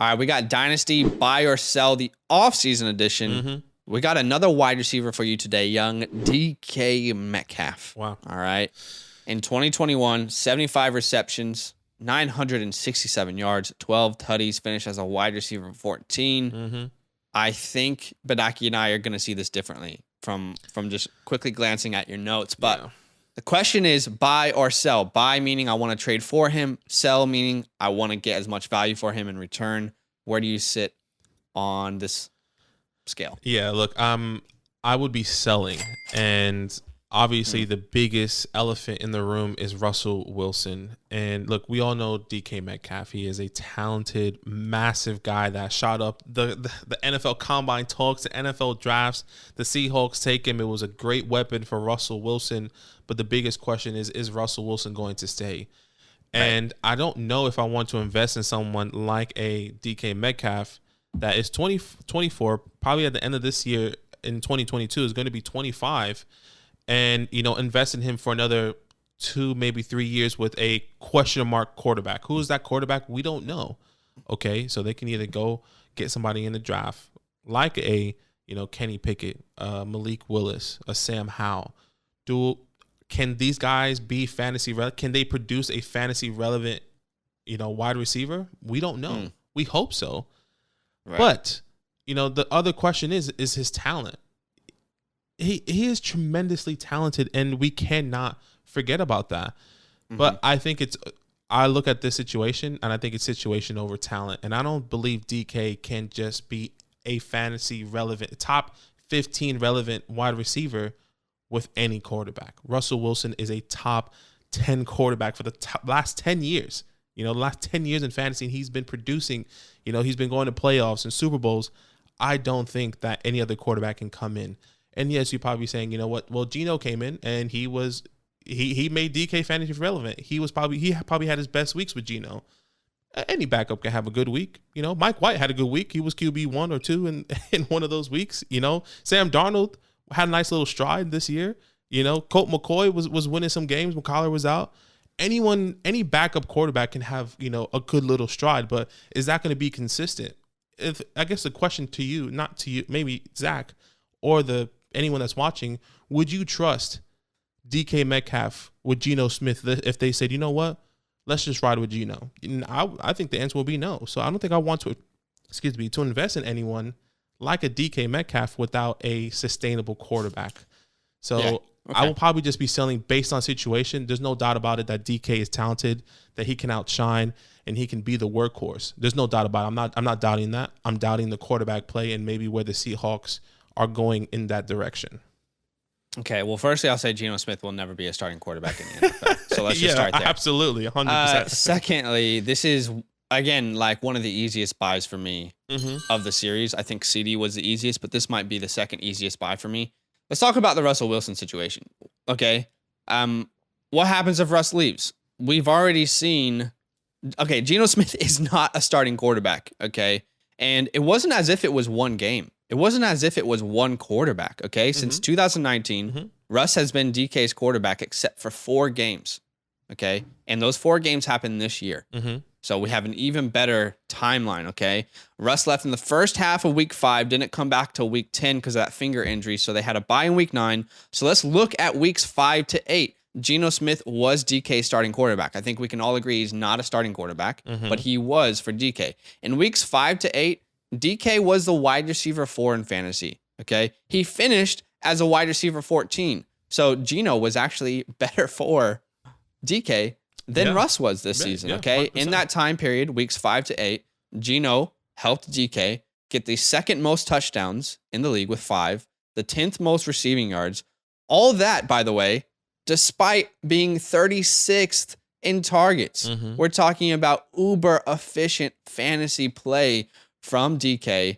All right, we got Dynasty buy or sell the offseason edition. Mm-hmm. We got another wide receiver for you today, young DK Metcalf. Wow. All right. In 2021, 75 receptions, 967 yards, 12 tutties, finished as a wide receiver 14. Mm-hmm. I think Badake and I are going to see this differently from just quickly glancing at your notes. But the question is buy or sell. Buy meaning I want to trade for him. Sell meaning I want to get as much value for him in return. Where do you sit on this scale? Yeah, look, I would be selling, and obviously the biggest elephant in the room is Russell Wilson. And look, we all know DK Metcalf. He is a talented, massive guy that shot up the NFL Combine talks, the NFL drafts. The Seahawks take him. It was a great weapon for Russell Wilson. But the biggest question is Russell Wilson going to stay? And I don't know if I want to invest in someone like a DK Metcalf that is 24, probably at the end of this year in 2022 is going to be 25, and, invest in him for another 2, maybe 3 years with a question mark quarterback. Who is that quarterback? We don't know. Okay, so they can either go get somebody in the draft like a, Kenny Pickett, Malik Willis, a Sam Howell. Can these guys be fantasy relevant? Can they produce a fantasy relevant, wide receiver? We don't know. We hope so. Right. But, the other question is his talent. He is tremendously talented, and we cannot forget about that. Mm-hmm. But I think I look at this situation, and I think it's situation over talent. And I don't believe DK can just be a fantasy relevant, top 15 relevant wide receiver with any quarterback. Russell Wilson is a top 10 quarterback for the last 10 years. The last 10 years in fantasy, and he's been producing, he's been going to playoffs and Super Bowls. I don't think that any other quarterback can come in. And yes, you're probably saying, you know what? Well, Geno came in and he made DK fantasy relevant. He probably had his best weeks with Geno. Any backup can have a good week. Mike White had a good week. He was QB 1 or 2 in one of those weeks. Sam Darnold had a nice little stride this year. Colt McCoy was winning some games when Kyler was out. Any backup quarterback can have, a good little stride, but is that going to be consistent? I guess the question to you, not to you, maybe Zach or anyone that's watching, would you trust DK Metcalf with Geno Smith if they said, you know what, let's just ride with Geno? I think the answer will be no. So I don't think I want to invest in anyone like a DK Metcalf without a sustainable quarterback. So okay. I will probably just be selling based on situation. There's no doubt about it that DK is talented, that he can outshine, and he can be the workhorse. There's no doubt about it. I'm not doubting that. I'm doubting the quarterback play and maybe where the Seahawks are going in that direction. Okay, well, firstly, I'll say Geno Smith will never be a starting quarterback in the NFL. So let's just start there. Absolutely, 100%. Secondly, this is, again, like one of the easiest buys for me of the series. I think CD was the easiest, but this might be the second easiest buy for me. Let's talk about the Russell Wilson situation, okay? What happens if Russ leaves? We've already seen, okay, Geno Smith is not a starting quarterback, okay? And it wasn't as if it was one game. It wasn't as if it was one quarterback, okay? Since 2019, Russ has been DK's quarterback except for 4 games, okay? And those 4 games happened this year. So we have an even better timeline, okay? Russ left in the first half of week 5, didn't come back till week 10 because of that finger injury. So they had a bye in week 9. So let's look at weeks 5 to 8. Geno Smith was DK's starting quarterback. I think we can all agree he's not a starting quarterback, but he was for DK. In weeks 5 to 8, DK was the wide receiver 4 in fantasy, okay? He finished as a wide receiver 14. So Geno was actually better for DK than Russ was this season, okay? 100%. In that time period, weeks 5 to 8, Geno helped DK get the second most touchdowns in the league with 5, the 10th most receiving yards. All that, by the way, despite being 36th in targets. We're talking about uber efficient fantasy play from DK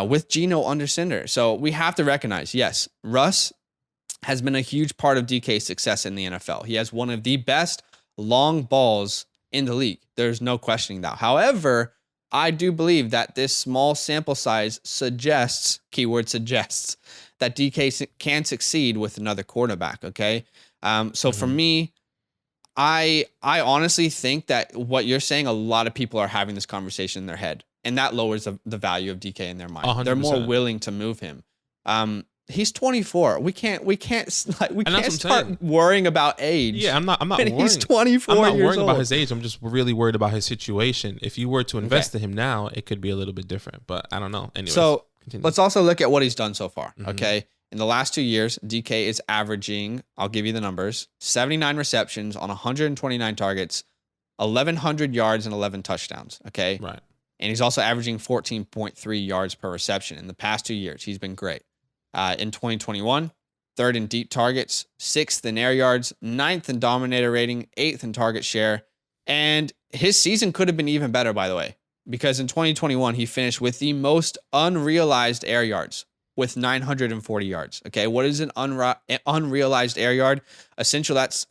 with Geno under center. So we have to recognize, yes, Russ has been a huge part of DK's success in the NFL. He has one of the best long balls in the league. There's no questioning that. However, I do believe that this small sample size suggests, keyword suggests, that DK can succeed with another quarterback, okay? So for me, I honestly think that what you're saying, a lot of people are having this conversation in their head. and that lowers the value of DK in their mind. 100%. They're more willing to move him. He's 24. We can't start worrying about age. Yeah, I'm not worrying. He's 24 I'm not years worrying old. about his age. I'm just really worried about his situation. If you were to invest in him now, it could be a little bit different, but I don't know. Anyways, so continue. let's also look at what he's done so far. Okay. In the last 2 years, DK is averaging, I'll give you the numbers, 79 receptions on 129 targets, 1,100 yards and 11 touchdowns. Okay. Right. And he's also averaging 14.3 yards per reception. In the past 2 years, he's been great. In 2021, third in deep targets, sixth in air yards, ninth in dominator rating, eighth in target share. And his season could have been even better, by the way, because in 2021, he finished with the most unrealized air yards with 940 yards. Okay. What is an unrealized air yard? Essentially, that's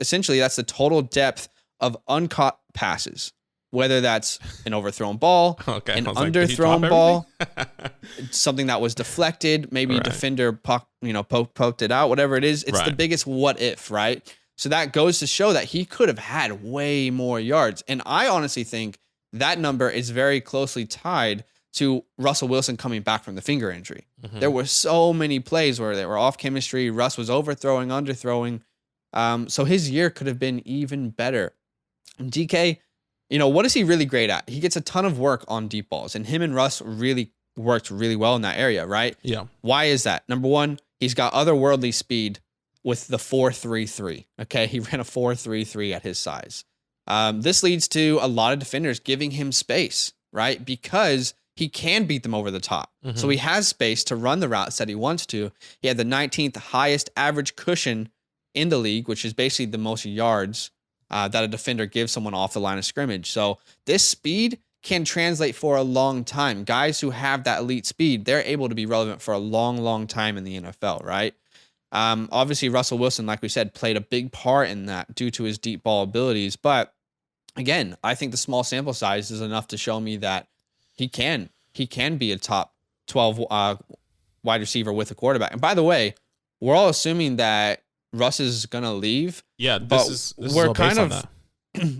the total depth of uncaught passes. Whether that's an overthrown ball, an underthrown ball, something that was deflected, maybe a defender poked it out, whatever it is, it's the biggest what if, right? So that goes to show that he could have had way more yards. And I honestly think that number is very closely tied to Russell Wilson coming back from the finger injury. There were so many plays where they were off chemistry. Russ was overthrowing, underthrowing. So his year could have been even better. And DK, what is he really great at? He gets a ton of work on deep balls, and him and Russ really worked really well in that area, right? Yeah. Why is that? Number one, he's got otherworldly speed with the 4.33. Okay. He ran a 4.33 at his size. This leads to a lot of defenders giving him space, right? Because he can beat them over the top. So he has space to run the routes that he wants to. He had the 19th highest average cushion in the league, which is basically the most yards that a defender gives someone off the line of scrimmage. So this speed can translate for a long time. Guys who have that elite speed, they're able to be relevant for a long, long time in the NFL, right? Obviously, Russell Wilson, like we said, played a big part in that due to his deep ball abilities. But again, I think the small sample size is enough to show me that he can be a top 12 wide receiver with a quarterback. And by the way, we're all assuming that Russ is gonna leave. Yeah, this is all based on that.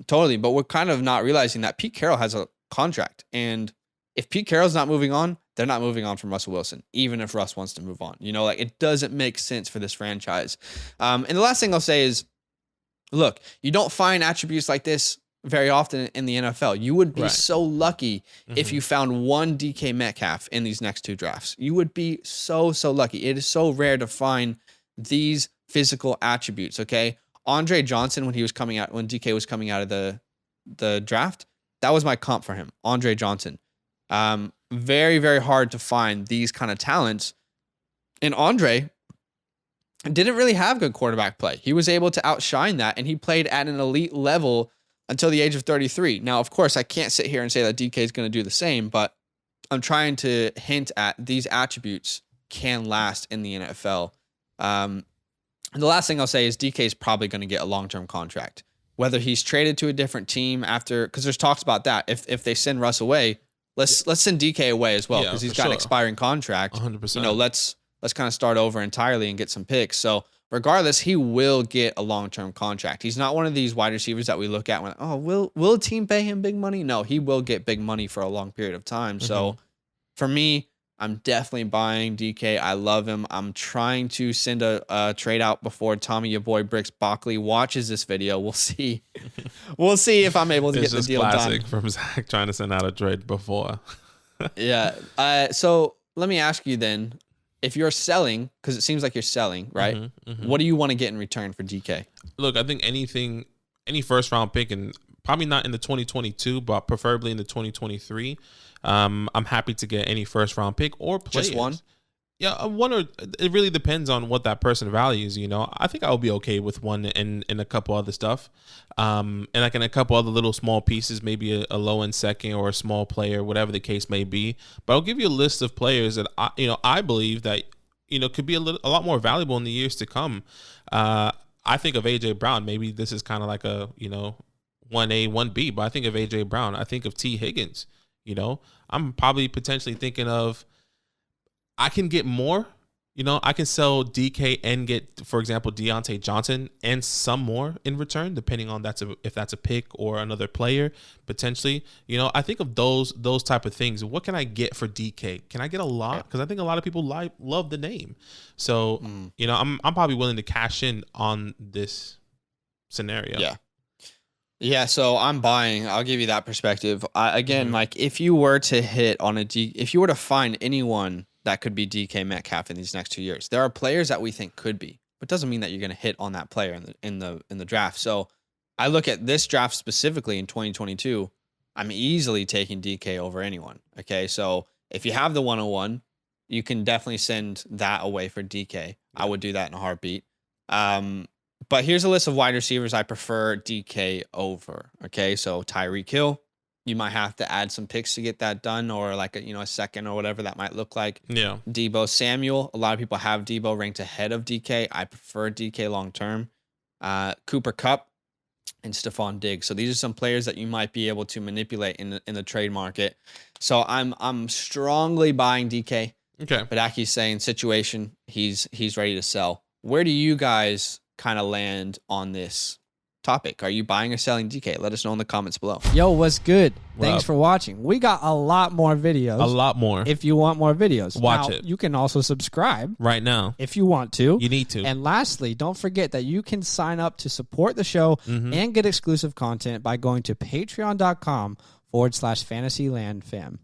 Totally, but we're kind of not realizing that Pete Carroll has a contract, and if Pete Carroll's not moving on, they're not moving on from Russell Wilson, even if Russ wants to move on. It doesn't make sense for this franchise. And the last thing I'll say is, look, you don't find attributes like this very often in the NFL. You would be so lucky if you found one DK Metcalf in these next two drafts. You would be so lucky. It is so rare to find these physical attributes. Okay. Andre Johnson, when DK was coming out of the draft, that was my comp for him. Andre Johnson. Very, very hard to find these kind of talents. And Andre didn't really have good quarterback play. He was able to outshine that, and he played at an elite level until the age of 33. Now, of course, I can't sit here and say that DK is going to do the same, but I'm trying to hint at these attributes can last in the NFL. And the last thing I'll say is DK is probably going to get a long-term contract. Whether he's traded to a different team after, because there's talks about that. If they send Russ away, let's send DK away as well, because he's got an expiring contract. 100%. Let's kind of start over entirely and get some picks. So regardless, he will get a long-term contract. He's not one of these wide receivers that we look at when, will a team pay him big money? No, he will get big money for a long period of time. So for me, I'm definitely buying DK. I love him. I'm trying to send a trade out before Tommy, your boy Bricks Bockley, watches this video. We'll see. We'll see if I'm able to get the deal done. Classic from Zach trying to send out a trade before. Yeah. So let me ask you then, if you're selling, because it seems like you're selling, right? What do you want to get in return for DK? Look, I think any first round pick, and probably not in the 2022, but preferably in the 2023. I'm happy to get any first round pick or players. Just one? Yeah, one, or it really depends on what that person values. I think I'll be okay with one and a couple other stuff, and like in a couple other little small pieces, maybe a low end second or a small player, whatever the case may be. But I'll give you a list of players that I believe that could be a lot more valuable in the years to come. I think of AJ Brown. Maybe this is kind of like a 1A, 1B, but I think of AJ Brown. I think of T Higgins. I'm probably potentially thinking of, I can get more I can sell DK and get, for example, Deontay Johnson and some more in return, depending on if that's a pick or another player potentially. I think of those type of things. What can I get for DK? Can I get a lot? Because I think a lot of people love the name. So I'm probably willing to cash in on this scenario. Yeah, so I'm buying. I'll give you that perspective. Like if you were to hit on if you were to find anyone that could be DK Metcalf in these next 2 years, there are players that we think could be, but doesn't mean that you're going to hit on that player in the draft. So I look at this draft specifically in 2022. I'm easily taking DK over anyone. Okay, so if you have the 101, you can definitely send that away for DK. I would do that in a heartbeat. But here's a list of wide receivers I prefer DK over. Okay, so Tyreek Hill, you might have to add some picks to get that done, or like a second or whatever that might look like. Yeah. Deebo Samuel, a lot of people have Deebo ranked ahead of DK. I prefer DK long term. Cooper Kupp and Stephon Diggs. So these are some players that you might be able to manipulate in the trade market. So I'm strongly buying DK. Okay. Badake's saying situation, he's ready to sell. Where do you guys kind of land on this topic? Are you buying or selling DK? Let us know in the comments below. Yo, what's good? Thanks for watching. We got a lot more videos. A lot more. If you want more videos, watch it. You can also subscribe right now if you want to. You need to. And lastly, don't forget that you can sign up to support the show and get exclusive content by going to patreon.com/fantasylandfam.